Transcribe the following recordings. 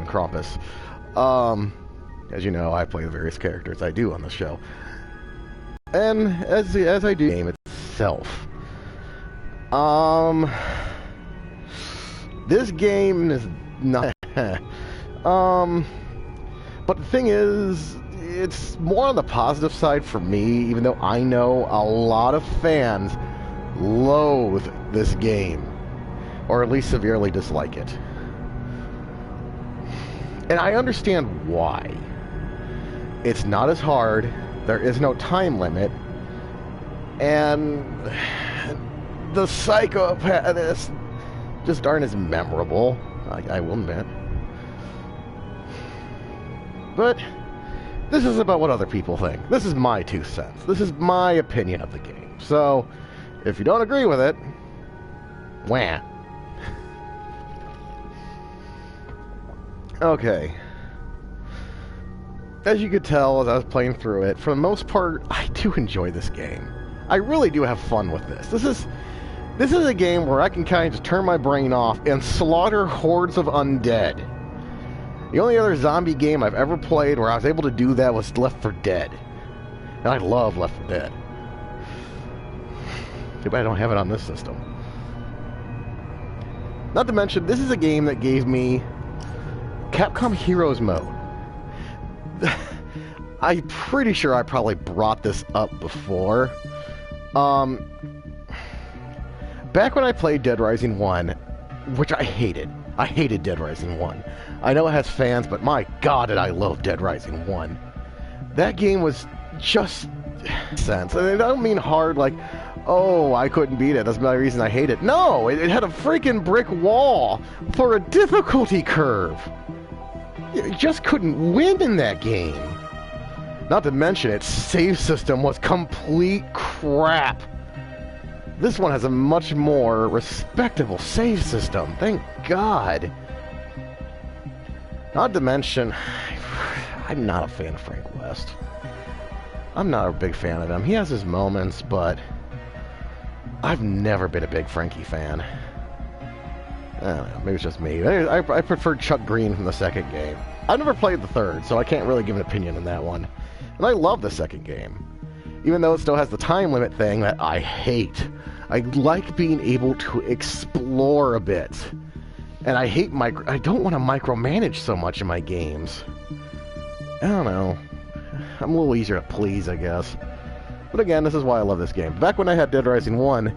fucking Krampus. As you know, I play the various characters I do on the show. And as I do the game itself. This game is not but the thing is, it's more on the positive side for me, even though I know a lot of fans loathe this game, or at least severely dislike it. And I understand why. It's not as hard, there is no time limit, and the psychopaths just aren't as memorable, I will admit. But this is about what other people think. This is my 2 cents. This is my opinion of the game. So, if you don't agree with it, wah. Okay. As you could tell as I was playing through it, for the most part, I do enjoy this game. I really do have fun with this. This is a game where I can kind of just turn my brain off and slaughter hordes of undead. The only other zombie game I've ever played where I was able to do that was Left 4 Dead. And I love Left 4 Dead. Too bad I don't have it on this system. Not to mention, this is a game that gave me Capcom Heroes mode. I'm pretty sure I probably brought this up before. Back when I played Dead Rising 1, which I hated. I hated Dead Rising 1. I know it has fans, but my god did I love Dead Rising 1. That game was just sense. And I don't mean hard like, oh, I couldn't beat it, that's the reason I hate it. No, it had a freaking brick wall for a difficulty curve. You just couldn't win in that game. Not to mention its save system was complete crap. This one has a much more respectable save system, thank God. Not to mention, I'm not a fan of Frank West. I'm not a big fan of him. He has his moments, but I've never been a big Frankie fan. I don't know, maybe it's just me. I preferred Chuck Green from the second game. I've never played the third, so I can't really give an opinion on that one. And I love the second game, even though it still has the time limit thing that I hate. I like being able to explore a bit. And I hate I don't want to micromanage so much in my games. I don't know. I'm a little easier to please, I guess. But again, this is why I love this game. Back when I had Dead Rising 1,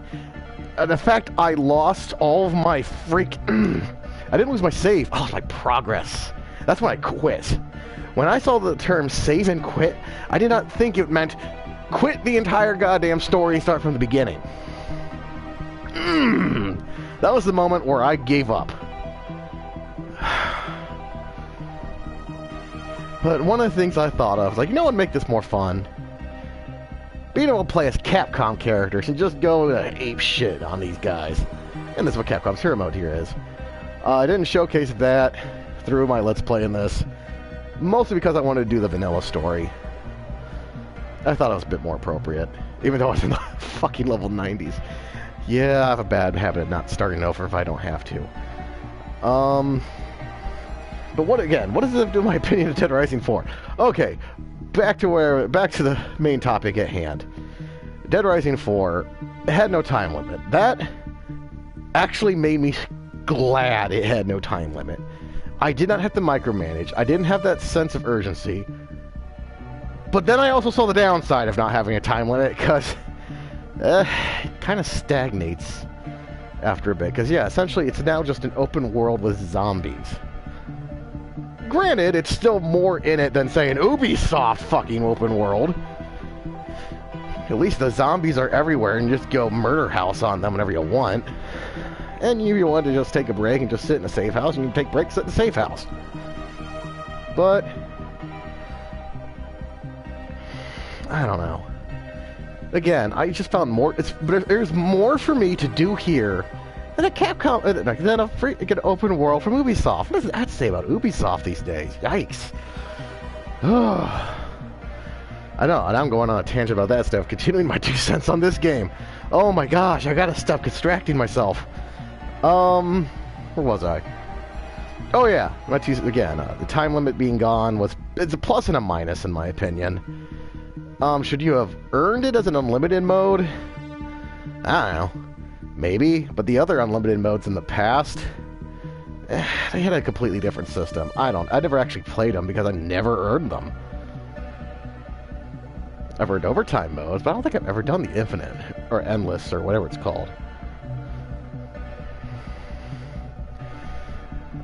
and in fact, I lost all of my I didn't lose my save. I lost my progress. That's when I quit. When I saw the term save and quit, I did not think it meant quit the entire goddamn story and start from the beginning. That was the moment where I gave up. But one of the things I thought of was like, you know what would make this more fun? Being able to play as Capcom characters and just go ape shit on these guys. And this is what Capcom's Hero Mode here is. I didn't showcase that through my Let's Play in this, mostly because I wanted to do the vanilla story. I thought it was a bit more appropriate, even though it's in the fucking level 90s. Yeah, I have a bad habit of not starting over if I don't have to. But what does this have to do with my opinion of Dead Rising 4? Okay, back to the main topic at hand. Dead Rising 4 had no time limit. That actually made me glad it had no time limit. I did not have to micromanage. I didn't have that sense of urgency. But then I also saw the downside of not having a time limit, because it kind of stagnates after a bit. Because, yeah, essentially it's now just an open world with zombies. Granted, it's still more in it than, say, an Ubisoft fucking open world. At least the zombies are everywhere and you just go murder house on them whenever you want. And you want to just take a break and just sit in a safe house, and you can take breaks at the safe house. But I don't know. Again, I just found more. There's more for me to do here than a Capcom, than a freaking open world from Ubisoft. What does that say about Ubisoft these days? Yikes. I know, and I'm going on a tangent about that stuff, continuing my 2 cents on this game. Oh my gosh, I gotta stop distracting myself. Where was I? Oh yeah, again, the time limit being gone it's a plus and a minus in my opinion. Should you have earned it as an unlimited mode? I don't know. Maybe, but the other unlimited modes in the past, they had a completely different system. I never actually played them because I never earned them. I've earned overtime modes, but I don't think I've ever done the infinite, or endless, or whatever it's called.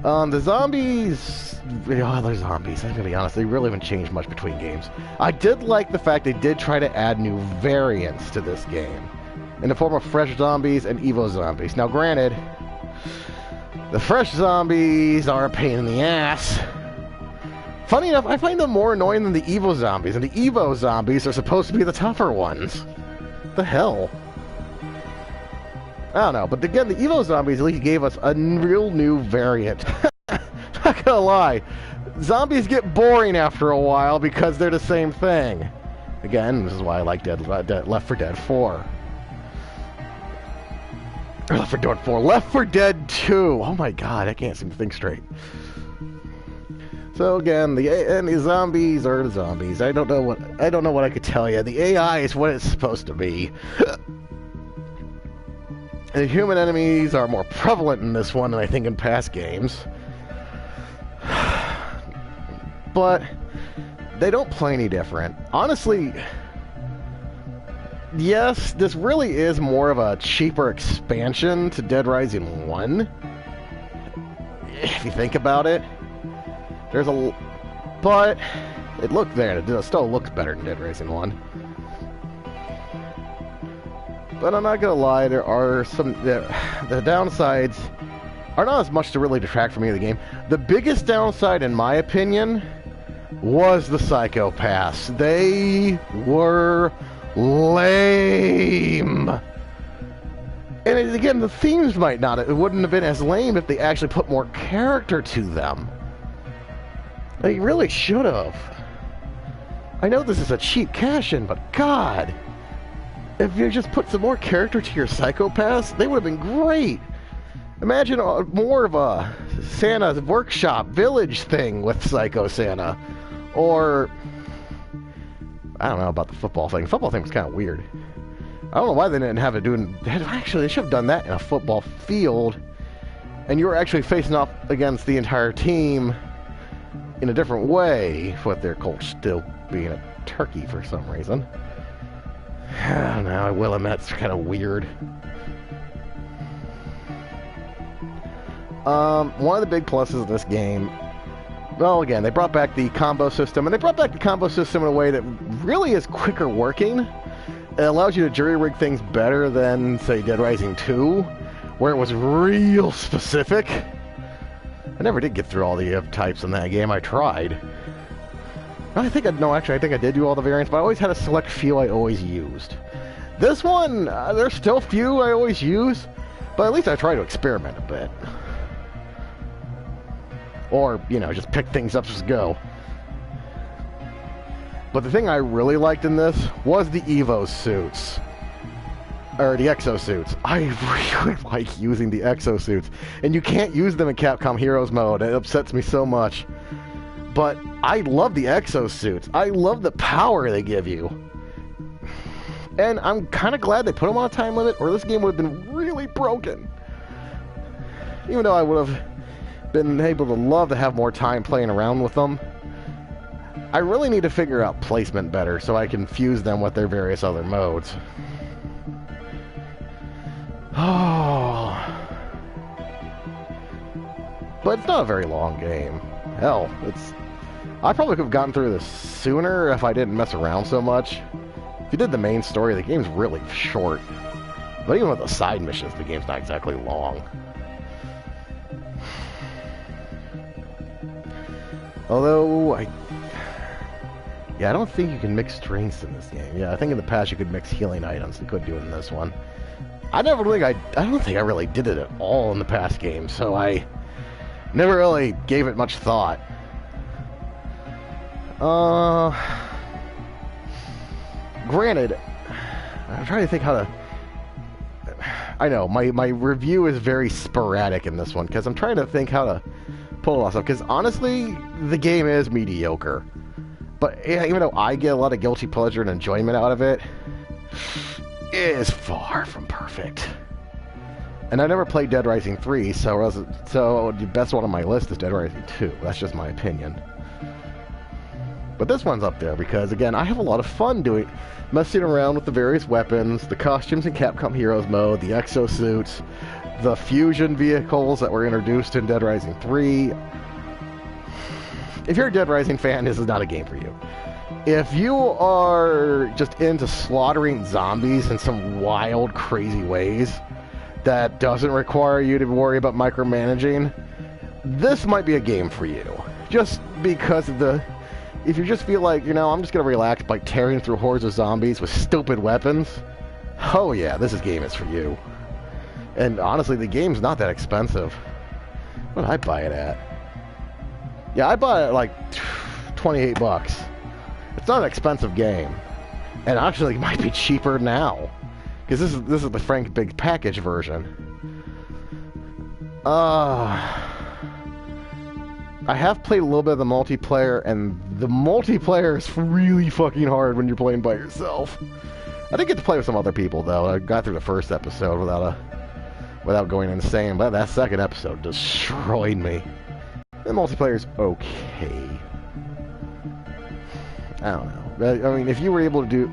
The zombies... Oh, they're zombies. I'm gonna be honest, they really haven't changed much between games. I did like the fact they did try to add new variants to this game, in the form of fresh zombies and Evo zombies. Now, granted, the fresh zombies are a pain in the ass. Funny enough, I find them more annoying than the Evo zombies, and the Evo zombies are supposed to be the tougher ones. The hell? I don't know, but again, the Evo zombies at least gave us a real new variant. Not gonna lie, zombies get boring after a while because they're the same thing. Again, this is why I like Left 4 Dead 4. Or Left 4 Dead 4. Left 4 Dead 2. Oh my god, I can't seem to think straight. So again, the zombies are the zombies. I don't know what I could tell you. The AI is what it's supposed to be. The human enemies are more prevalent in this one than I think in past games. But they don't play any different. Honestly, yes, this really is more of a cheaper expansion to Dead Rising 1. If you think about it. But it looked there. It still looks better than Dead Rising 1. But I'm not gonna lie, there are some... The downsides are not as much to really detract from me of the game. The biggest downside, in my opinion, was the psychopaths. They were lame. And again, the themes might not... It wouldn't have been as lame if they actually put more character to them. They really should have. I know this is a cheap cash-in, but God... If you just put some more character to your psychopaths, they would have been great. Imagine more of a Santa's workshop village thing with Psycho Santa. Or, I don't know about the football thing. The football thing was kind of weird. I don't know why they didn't have it doing... Actually, they should have done that in a football field. And you were actually facing off against the entire team in a different way, with their coach still being a turkey for some reason. I don't know, I will admit it's kind of weird. One of the big pluses of this game, well, again, they brought back the combo system, and they brought back the combo system in a way that really is quicker working. It allows you to jury-rig things better than, say, Dead Rising 2, where it was real specific. I never did get through all the types in that game. I tried. I think I did do all the variants, but I always had a select few I always used. This one, there's still few I always use, but at least I try to experiment a bit. Or, you know, just pick things up as go. But the thing I really liked in this was the Evo suits. Or the exosuits. I really like using the exosuits. And you can't use them in Capcom Heroes mode. It upsets me so much. But I love the exosuits. I love the power they give you. And I'm kind of glad they put them on a time limit, or this game would have been really broken. Even though I would have been able to love to have more time playing around with them, I really need to figure out placement better so I can fuse them with their various other modes. Oh. But it's not a very long game. Hell, I probably could have gotten through this sooner if I didn't mess around so much. If you did the main story, the game's really short. But even with the side missions, the game's not exactly long. Although, I don't think you can mix strengths in this game. Yeah, I think in the past you could mix healing items. You couldn't do it in this one. I don't think I really did it at all in the past game, so I never really gave it much thought. Granted, I'm trying to think how to... I know, my review is very sporadic in this one, because I'm trying to think how to pull it off. Because honestly, the game is mediocre. But yeah, even though I get a lot of guilty pleasure and enjoyment out of it, it is far from perfect. And I never played Dead Rising 3, so the best one on my list is Dead Rising 2. That's just my opinion. But this one's up there because, again, I have a lot of fun messing around with the various weapons, the costumes in Capcom Heroes mode, the exosuits, the fusion vehicles that were introduced in Dead Rising 3. If you're a Dead Rising fan, this is not a game for you. If you are just into slaughtering zombies in some wild, crazy ways that doesn't require you to worry about micromanaging, this might be a game for you. Just because of if you just feel like, I'm just going to relax by tearing through hordes of zombies with stupid weapons, oh yeah, this game is for you. And honestly, the game's not that expensive. What did I buy it at? Yeah, I bought it at like 28 bucks. It's not an expensive game. And actually, it might be cheaper now. Because this is the Frank Big Package version. I have played a little bit of the multiplayer, and the multiplayer is really fucking hard when you're playing by yourself. I did get to play with some other people, though. I got through the first episode without going insane, but that second episode destroyed me. The multiplayer's okay. I don't know. I mean, if you were able to do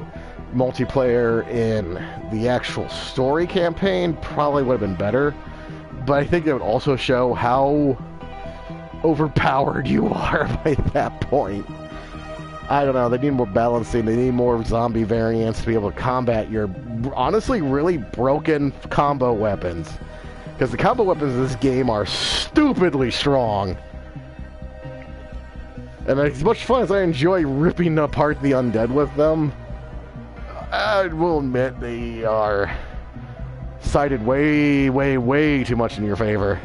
multiplayer in the actual story campaign, probably would have been better. But I think it would also show how overpowered you are by that point. I don't know. They need more balancing. They need more zombie variants to be able to combat your, honestly, really broken combo weapons. Because the combo weapons in this game are stupidly strong. And as much fun as I enjoy ripping apart the undead with them, I will admit they are cited way, way, way too much in your favor.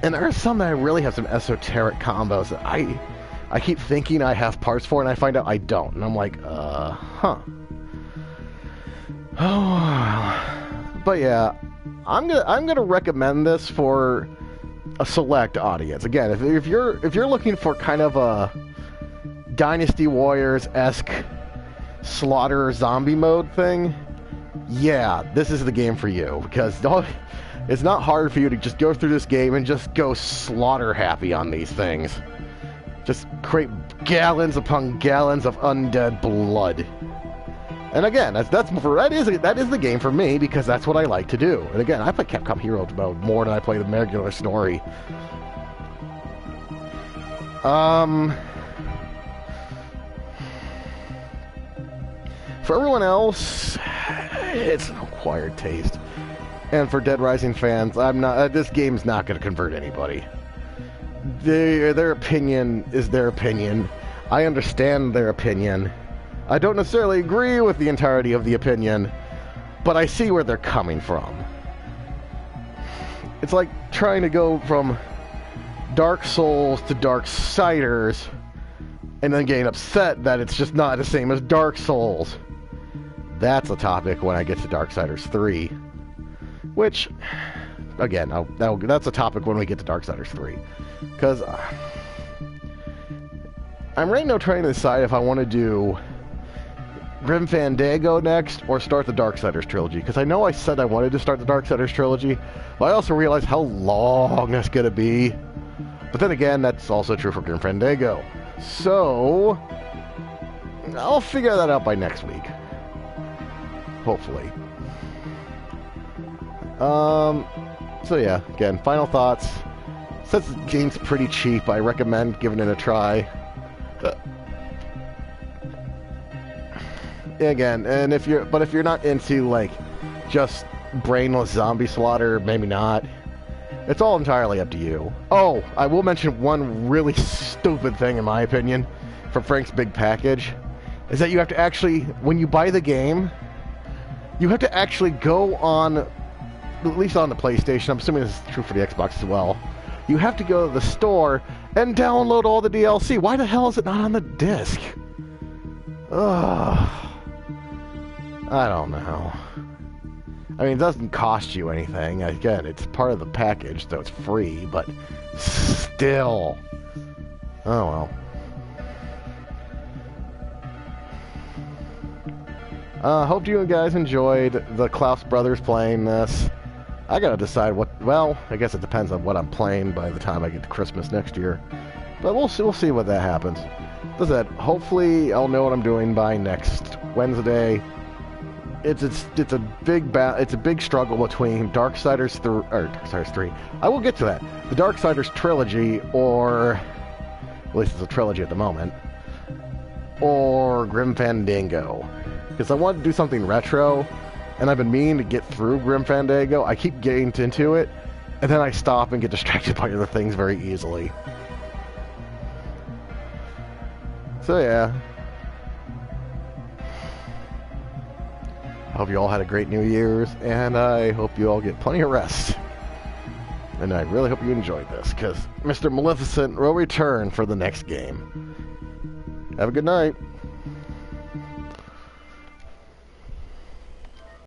And there are some that really have some esoteric combos that I keep thinking I have parts for, and I find out I don't. And I'm like, huh. Oh, but yeah, I'm gonna recommend this for a select audience. Again, if you're looking for kind of a Dynasty Warriors-esque slaughter zombie mode thing, yeah, this is the game for you, because it's not hard for you to just go through this game and just go slaughter happy on these things. Just create gallons upon gallons of undead blood. And again, that is the game for me, because that's what I like to do. And again, I play Capcom Heroes mode more than I play the regular story. For everyone else, it's an acquired taste. And for Dead Rising fans, this game's not going to convert anybody. Their opinion is their opinion. I understand their opinion. I don't necessarily agree with the entirety of the opinion, but I see where they're coming from. It's like trying to go from Dark Souls to Darksiders, and then getting upset that it's just not the same as Dark Souls. That's a topic when I get to Darksiders 3. Which, again, that's a topic when we get to Darksiders 3. Because I'm right now trying to decide if I want to do Grim Fandango next, or start the Darksiders trilogy. Because I know I said I wanted to start the Darksiders trilogy, but I also realized how long that's going to be. But then again, that's also true for Grim Fandango. So, I'll figure that out by next week. Hopefully. So yeah, again, final thoughts. Since the game's pretty cheap, I recommend giving it a try. Again, and if you're not into, like, just brainless zombie slaughter, maybe not. It's all entirely up to you. Oh, I will mention one really stupid thing, in my opinion, from Frank's Big Package, is that you have to actually, when you buy the game, you have to actually go on, at least on the PlayStation, I'm assuming this is true for the Xbox as well, you have to go to the store and download all the DLC. Why the hell is it not on the disc? Ugh. I don't know. I mean, it doesn't cost you anything. Again, it's part of the package, so it's free, but still. Oh, well. Hope you guys enjoyed the Klaus brothers playing this. I gotta decide what... Well, I guess it depends on what I'm playing by the time I get to Christmas next year. But we'll see what that happens. Does that? Hopefully, I'll know what I'm doing by next Wednesday. It's a big struggle between Darksiders 3. I will get to that. The Darksiders trilogy, or at least it's a trilogy at the moment, or Grim Fandango, because I want to do something retro, and I've been meaning to get through Grim Fandango. I keep getting into it, and then I stop and get distracted by other things very easily. So yeah. I hope you all had a great New Year's, and I hope you all get plenty of rest. And I really hope you enjoyed this, because Mr. Maleficent will return for the next game. Have a good night.